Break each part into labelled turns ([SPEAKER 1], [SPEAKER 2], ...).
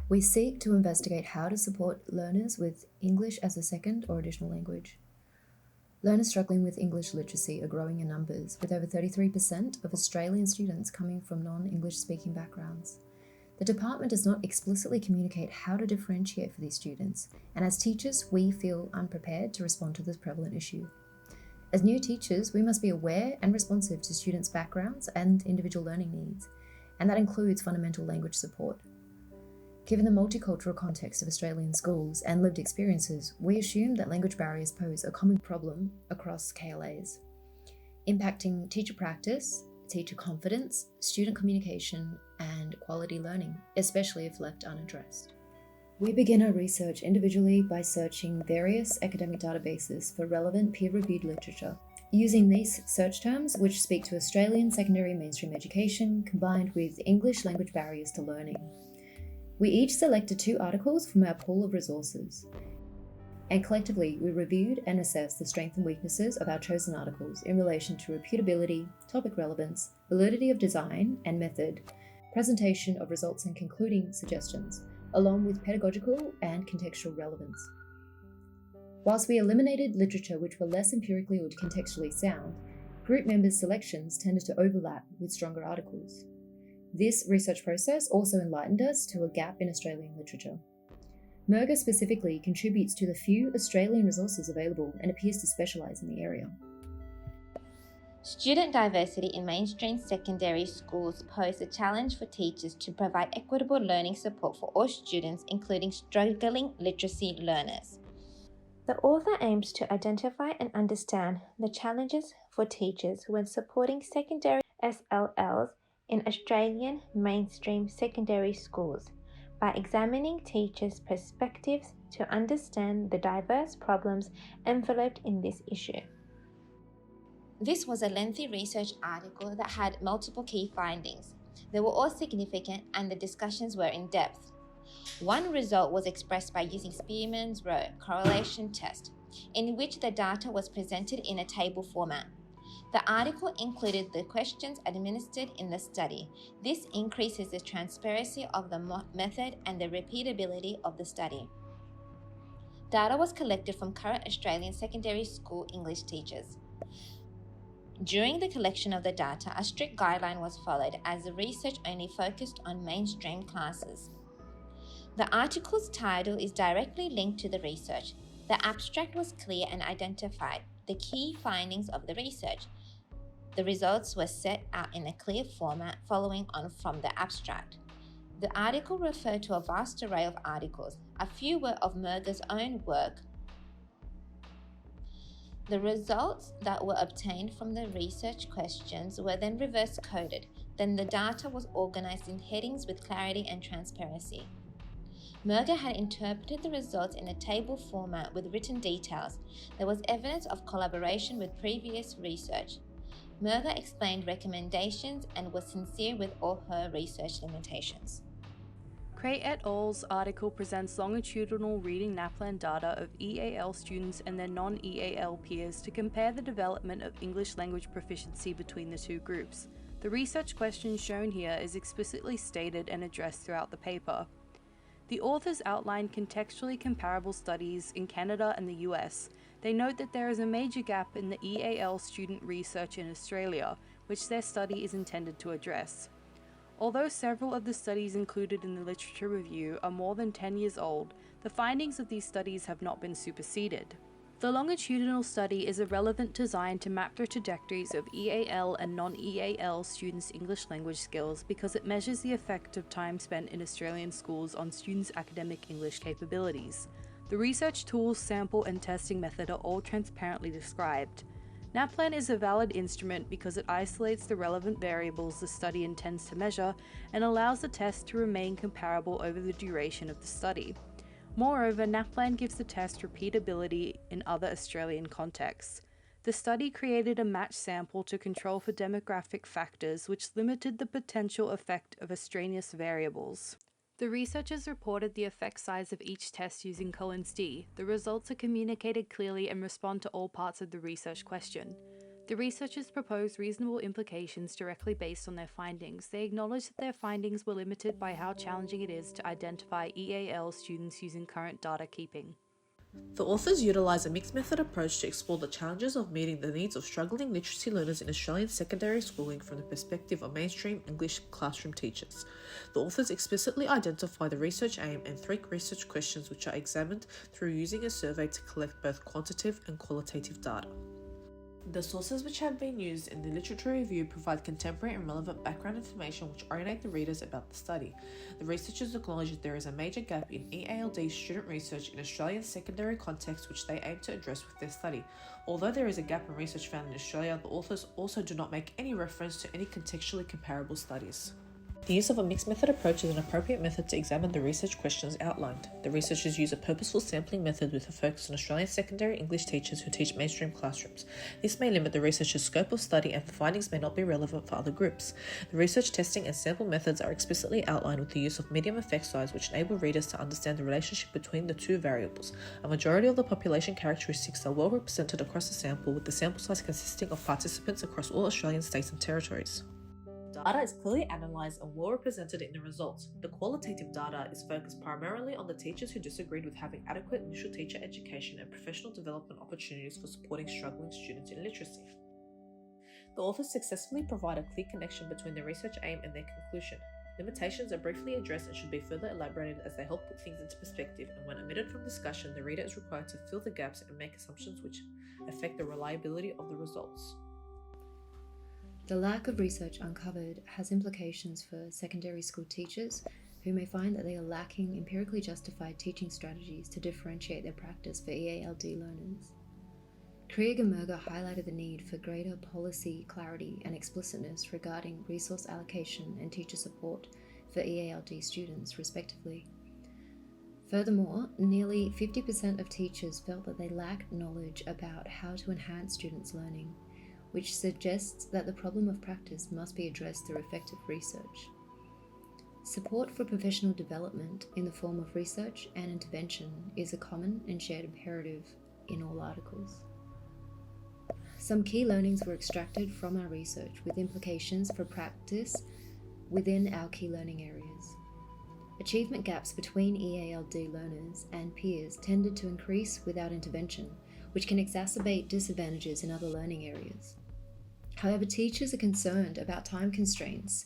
[SPEAKER 1] We seek to investigate how to support learners with English as a second or additional language. Learners struggling with English literacy are growing in numbers, with over 33% of Australian students coming from non-English speaking backgrounds. The department does not explicitly communicate how to differentiate for these students, and as teachers, we feel unprepared to respond to this prevalent issue. As new teachers, we must be aware and responsive to students' backgrounds and individual learning needs, and that includes fundamental language support. Given the multicultural context of Australian schools and lived experiences, we assume that language barriers pose a common problem across KLAs, impacting teacher practice, teacher confidence, student communication, and quality learning, especially if left unaddressed. We begin our research individually by searching various academic databases for relevant peer-reviewed literature. Using these search terms, which speak to Australian secondary mainstream education combined with English language barriers to learning. We each selected 2 articles from our pool of resources, and collectively we reviewed and assessed the strengths and weaknesses of our chosen articles in relation to reputability, topic relevance, validity of design and method, presentation of results and concluding suggestions, along with pedagogical and contextual relevance. Whilst we eliminated literature which were less empirically or contextually sound, group members' selections tended to overlap with stronger articles. This research process also enlightened us to a gap in Australian literature. MERGA specifically contributes to the few Australian resources available and appears to specialise in the area.
[SPEAKER 2] Student diversity in mainstream secondary schools pose a challenge for teachers to provide equitable learning support for all students, including struggling literacy learners. The author aims to identify and understand the challenges for teachers when supporting secondary SLLs in Australian mainstream secondary schools by examining teachers' perspectives to understand the diverse problems enveloped in this issue. This was a lengthy research article that had multiple key findings. They were all significant and the discussions were in depth. One result was expressed by using Spearman's row correlation test, in which the data was presented in a table format. The article included the questions administered in the study. This increases the transparency of the method and the repeatability of the study. Data was collected from current Australian secondary school English teachers. During the collection of the data, a strict guideline was followed as the research only focused on mainstream classes. The article's title is directly linked to the research. The abstract was clear and identified the key findings of the research. The results were set out in a clear format following on from the abstract. The article referred to a vast array of articles. A few were of MERGA's own work. The results that were obtained from the research questions were then reverse coded. Then the data was organized in headings with clarity and transparency. MERGA had interpreted the results in a table format with written details. There was evidence of collaboration with previous research. MERGA explained recommendations and was sincere with all her research limitations.
[SPEAKER 3] Cray et al.'s article presents longitudinal reading NAPLAN data of EAL students and their non-EAL peers to compare the development of English language proficiency between the 2 groups. The research question shown here is explicitly stated and addressed throughout the paper. The authors outline contextually comparable studies in Canada and the US. They note that there is a major gap in the EAL student research in Australia, which their study is intended to address. Although several of the studies included in the literature review are more than 10 years old, the findings of these studies have not been superseded. The longitudinal study is a relevant design to map the trajectories of EAL and non-EAL students' English language skills because it measures the effect of time spent in Australian schools on students' academic English capabilities. The research tools, sample, and testing method are all transparently described. NAPLAN is a valid instrument because it isolates the relevant variables the study intends to measure and allows the test to remain comparable over the duration of the study. Moreover, NAPLAN gives the test repeatability in other Australian contexts. The study created a matched sample to control for demographic factors which limited the potential effect of extraneous variables. The researchers reported the effect size of each test using Collins D. The results are communicated clearly and respond to all parts of the research question. The researchers proposed reasonable implications directly based on their findings. They acknowledged that their findings were limited by how challenging it is to identify EAL students using current data keeping.
[SPEAKER 4] The authors utilise a mixed method approach to explore the challenges of meeting the needs of struggling literacy learners in Australian secondary schooling from the perspective of mainstream English classroom teachers. The authors explicitly identify the research aim and 3 research questions which are examined through using a survey to collect both quantitative and qualitative data. The sources which have been used in the literature review provide contemporary and relevant background information which orientate the readers about the study. The researchers acknowledge that there is a major gap in EALD student research in Australian secondary context which they aim to address with their study. Although there is a gap in research found in Australia, the authors also do not make any reference to any contextually comparable studies. The use of a mixed method approach is an appropriate method to examine the research questions outlined. The researchers use a purposeful sampling method with a focus on Australian secondary English teachers who teach mainstream classrooms. This may limit the researcher's scope of study and the findings may not be relevant for other groups. The research testing and sample methods are explicitly outlined with the use of medium effect size which enable readers to understand the relationship between the 2 variables. A majority of the population characteristics are well represented across the sample, with the sample size consisting of participants across all Australian states and territories. Data is clearly analysed and well represented in the results. The qualitative data is focused primarily on the teachers who disagreed with having adequate initial teacher education and professional development opportunities for supporting struggling students in literacy. The authors successfully provide a clear connection between the research aim and their conclusion. Limitations are briefly addressed and should be further elaborated as they help put things into perspective, and when omitted from discussion, the reader is required to fill the gaps and make assumptions which affect the reliability of the results.
[SPEAKER 1] The lack of research uncovered has implications for secondary school teachers who may find that they are lacking empirically justified teaching strategies to differentiate their practice for EALD learners. Krieg and Merger highlighted the need for greater policy clarity and explicitness regarding resource allocation and teacher support for EALD students, respectively. Furthermore, nearly 50% of teachers felt that they lacked knowledge about how to enhance students' learning, which suggests that the problem of practice must be addressed through effective research. Support for professional development in the form of research and intervention is a common and shared imperative in all articles. Some key learnings were extracted from our research with implications for practice within our key learning areas. Achievement gaps between EALD learners and peers tended to increase without intervention, which can exacerbate disadvantages in other learning areas. However, teachers are concerned about time constraints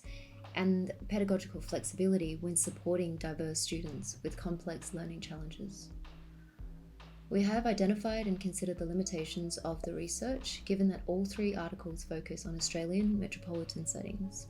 [SPEAKER 1] and pedagogical flexibility when supporting diverse students with complex learning challenges. We have identified and considered the limitations of the research, given that all 3 articles focus on Australian metropolitan settings.